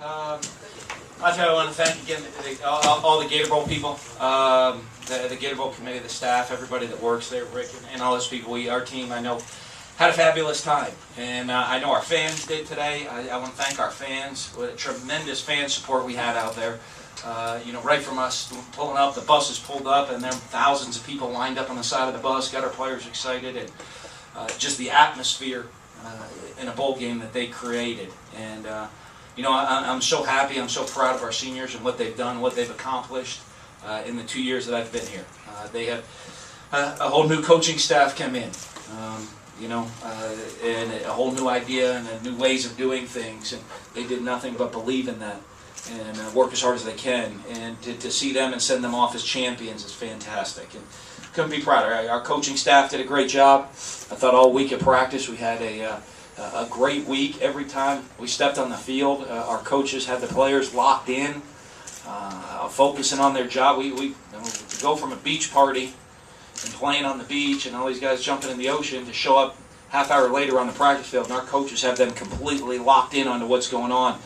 I want to thank again all the Gator Bowl people, the Gator Bowl committee, the staff, everybody that works there, Rick, and all those people. Our team, I know, had a fabulous time, and I know our fans did today. I want to thank our fans. What a tremendous fan support we had out there. Right from us pulling up, the buses pulled up, and there were thousands of people lined up on the side of the bus, got our players excited, and just the atmosphere in a bowl game that they created. And I'm so happy, I'm so proud of our seniors and what they've done, what they've accomplished in the 2 years that I've been here. They have a whole new coaching staff come in, and a whole new idea and new ways of doing things. And they did nothing but believe in that and work as hard as they can. And to see them and send them off as champions is fantastic. And couldn't be prouder. Our coaching staff did a great job. I thought all week at practice we had a great week. Every time we stepped on the field, our coaches had the players locked in, focusing on their job. We go from a beach party and playing on the beach and all these guys jumping in the ocean to show up half hour later on the practice field, and our coaches have them completely locked in onto what's going on.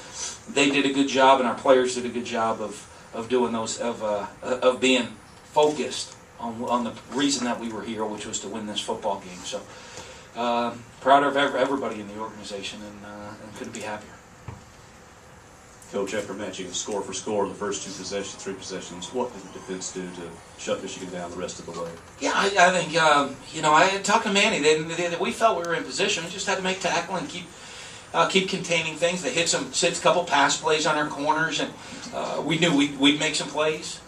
They did a good job, and our players did a good job of doing those, of being focused on the reason that we were here, which was to win this football game. So proud of everybody in the organization, and couldn't be happier. Coach, after matching score for score the first three possessions, what did the defense do to shut Michigan down the rest of the way? Yeah, I think, I talked to Manny. We felt we were in position. We just had to make tackle and keep containing things. They hit a couple pass plays on our corners, and we knew we'd make some plays.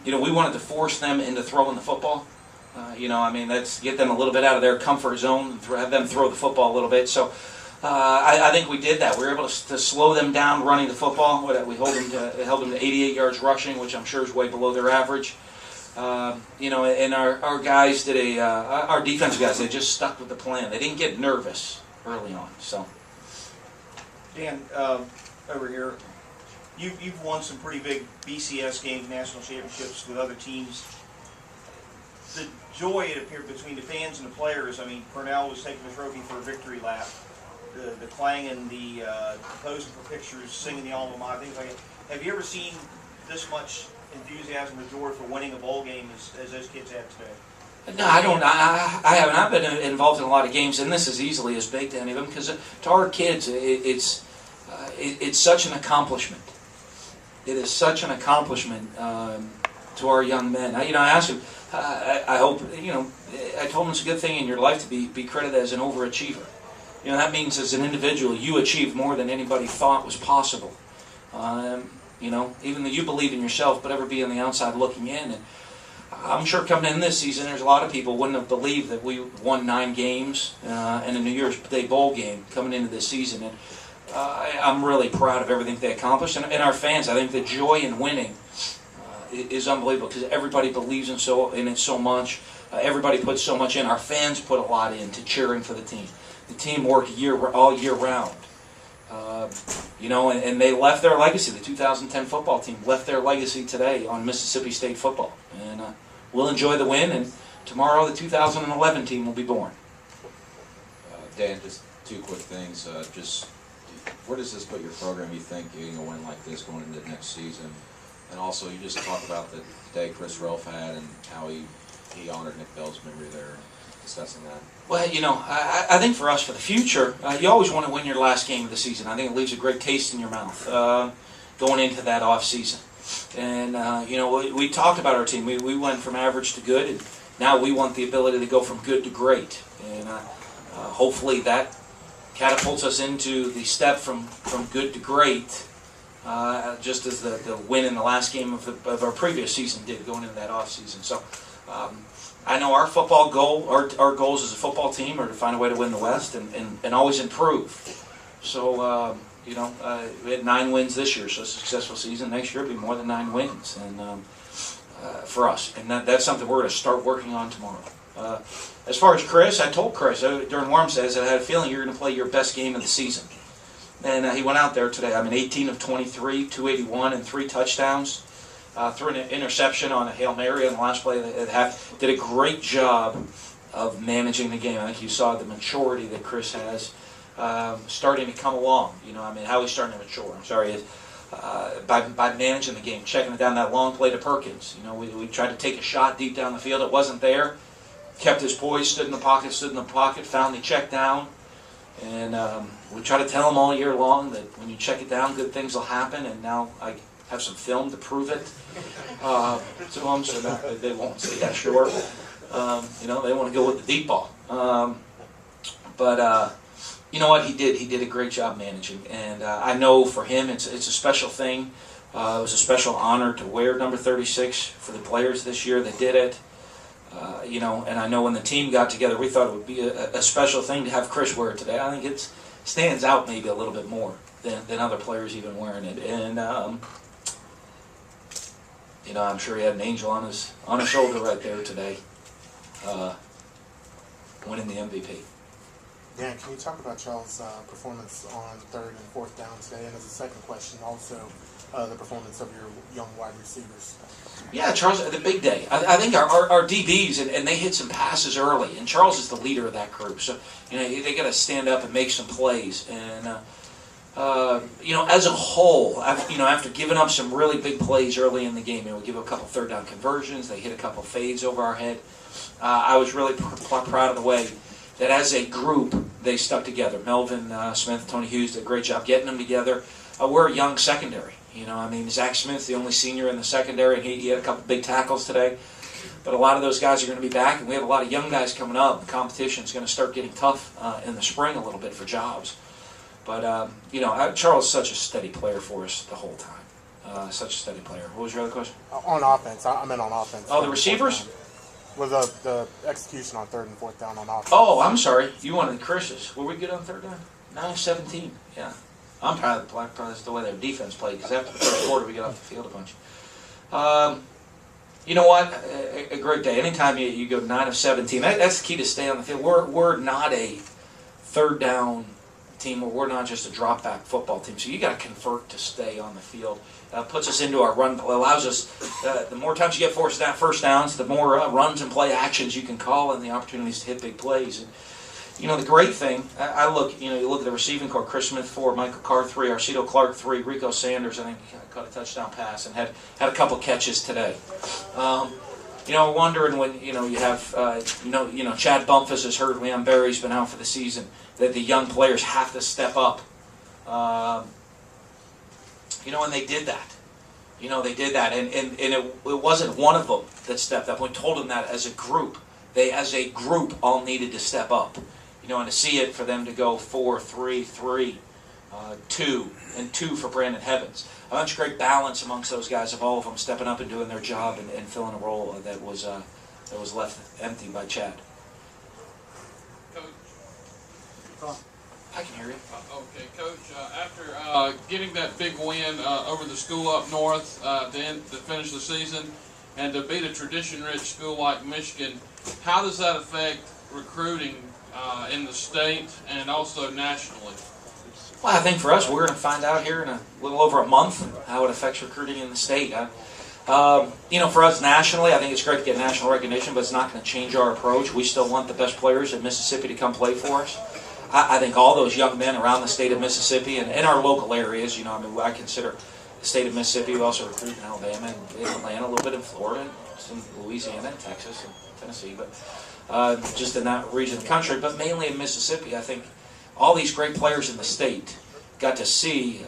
We wanted to force them into throwing the football. That's get them a little bit out of their comfort zone and have them throw the football a little bit. So I think we did that. We were able to slow them down running the football. We held them to 88 yards rushing, which I'm sure is way below their average. And our guys did our defensive guys, they just stuck with the plan. They didn't get nervous early on. So, Dan, over here, you've won some pretty big BCS games, national championships with other teams. The joy, it appeared, between the fans and the players. Cornell was taking the trophy for a victory lap. The clang and the posing for pictures, singing the alma mater, things like that. Have you ever seen this much enthusiasm or joy for winning a bowl game as those kids have today? No, I don't. I haven't. I've been involved in a lot of games, and this is easily as big to any of them because to our kids, it's such an accomplishment. It is such an accomplishment to our young men. I asked him. I hope I told him it's a good thing in your life to be credited as an overachiever. That means as an individual you achieved more than anybody thought was possible. Even though you believe in yourself, but ever be on the outside looking in. And I'm sure coming in this season, there's a lot of people wouldn't have believed that we won 9 games and a New Year's Day bowl game coming into this season. And I'm really proud of everything they accomplished. And our fans, I think the joy in winning is unbelievable because everybody believes in it so much. Everybody puts so much in. Our fans put a lot into cheering for the team. The team worked all year round. And they left their legacy. The 2010 football team left their legacy today on Mississippi State football. And we'll enjoy the win, and tomorrow the 2011 team will be born. Dan, just 2 quick things. Where does this put your program, you think, getting a win like this going into the next season? And also, you just talked about the day Chris Relf had and how he honored Nick Bell's memory there, discussing that. Well, I think for us, for the future, you always want to win your last game of the season. I think it leaves a great taste in your mouth going into that off season. And, we talked about our team. We went from average to good, and now we want the ability to go from good to great. And hopefully that catapults us into the step from good to great, just as the win in the last game of our previous season did going into that off season. So I know our football goal, our goals as a football team are to find a way to win the West and always improve. So, we had 9 wins this year, so a successful season. Next year will be more than 9 wins and for us. And that's something we're going to start working on tomorrow. As far as Chris, I told Chris during warm says that I had a feeling you were going to play your best game of the season. And he went out there today. 18 of 23, 281, and 3 touchdowns. Threw an interception on a Hail Mary on the last play at half. Did a great job of managing the game. I think you saw the maturity that Chris has starting to come along. How he's starting to mature. I'm sorry. by managing the game, checking it down that long play to Perkins. You know, we tried to take a shot deep down the field. It wasn't there. Kept his poise, stood in the pocket, found the check down. And we try to tell him all year long that when you check it down, good things will happen. And now I have some film to prove it to them, so that they won't say, yeah, sure. You know, they want to go with the deep ball. But you know what? He did a great job managing. And I know for him, it's a special thing. It was a special honor to wear number 36 for the players this year that did it. You know, and I know when the team got together, we thought it would be a special thing to have Chris wear it today. I think it stands out maybe a little bit more than other players even wearing it. And you know, I'm sure he had an angel on his shoulder right there today, winning the MVP. Dan, can you talk about y'all's performance on 3rd and 4th down today? And as a second question, also the performance of your young wide receivers. Yeah, Charles, the big day. I think our DBs, and they hit some passes early, and Charles is the leader of that group. So, you know, they got to stand up and make some plays. And, you know, as a whole, after giving up some really big plays early in the game, you know, we give a couple 3rd down conversions, they hit a couple fades over our head. I was really proud of the way that as a group, they stuck together. Melvin Smith, Tony Hughes did a great job getting them together. We're a young secondary. You know, I mean, Zach Smith's the only senior in the secondary, and he had a couple big tackles today. But a lot of those guys are going to be back, and we have a lot of young guys coming up. The competition is going to start getting tough in the spring a little bit for jobs. But, you know, Charles is such a steady player for us the whole time. Such a steady player. What was your other question? On offense. I meant on offense. Oh, the receivers? Was the execution on 3rd and 4th down on offense. Oh, I'm sorry. You wanted Chris's. Were we good on 3rd down? 9-17. Yeah. I'm proud of the way their defense played, because after the first quarter we got off the field a bunch. You know what? A great day. Anytime you go 9 of 17, that's the key to stay on the field. We're not a 3rd down team, or we're not just a drop back football team. So you got to convert to stay on the field. Puts us into our run. Allows us. The more times you get first downs, the more runs and play actions you can call, and the opportunities to hit big plays. And, you know, the great thing, I look, you know, you look at the receiving corps, Chris Smith 4, Michael Carr 3, Arcedo Clark 3, Rico Sanders, I think, caught a touchdown pass and had a couple catches today. You know, wondering when, you know, you have, you know, Chad Bumpus is hurt, Leon Berry's been out for the season, that the young players have to step up. You know, and they did that. You know, they did that, and it wasn't one of them that stepped up. We told them that as a group. They, as a group, all needed to step up. You know, and to see it for them to go 4, 3, 3, 2, and 2 for Brandon Heavens. A bunch of great balance amongst those guys, of all of them stepping up and doing their job and filling a role that was left empty by Chad. Coach. I can hear you. Okay, Coach. After getting that big win over the school up north to finish the season, and to beat a tradition-rich school like Michigan, how does that affect recruiting in the state and also nationally? Well, I think for us, we're going to find out here in a little over a month how it affects recruiting in the state. You know, for us nationally, I think it's great to get national recognition, but it's not going to change our approach. We still want the best players in Mississippi to come play for us. I think all those young men around the state of Mississippi and in our local areas, you know, I mean, I consider the state of Mississippi. We also recruit in Alabama and in Atlanta, a little bit in Florida, some Louisiana and Texas and Tennessee, but just in that region of the country, but mainly in Mississippi. I think all these great players in the state got to see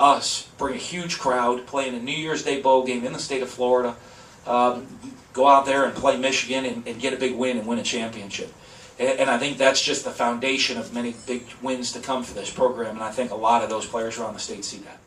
us bring a huge crowd, playing a New Year's Day bowl game in the state of Florida, go out there and play Michigan and get a big win and win a championship. And I think that's just the foundation of many big wins to come for this program, and I think a lot of those players around the state see that.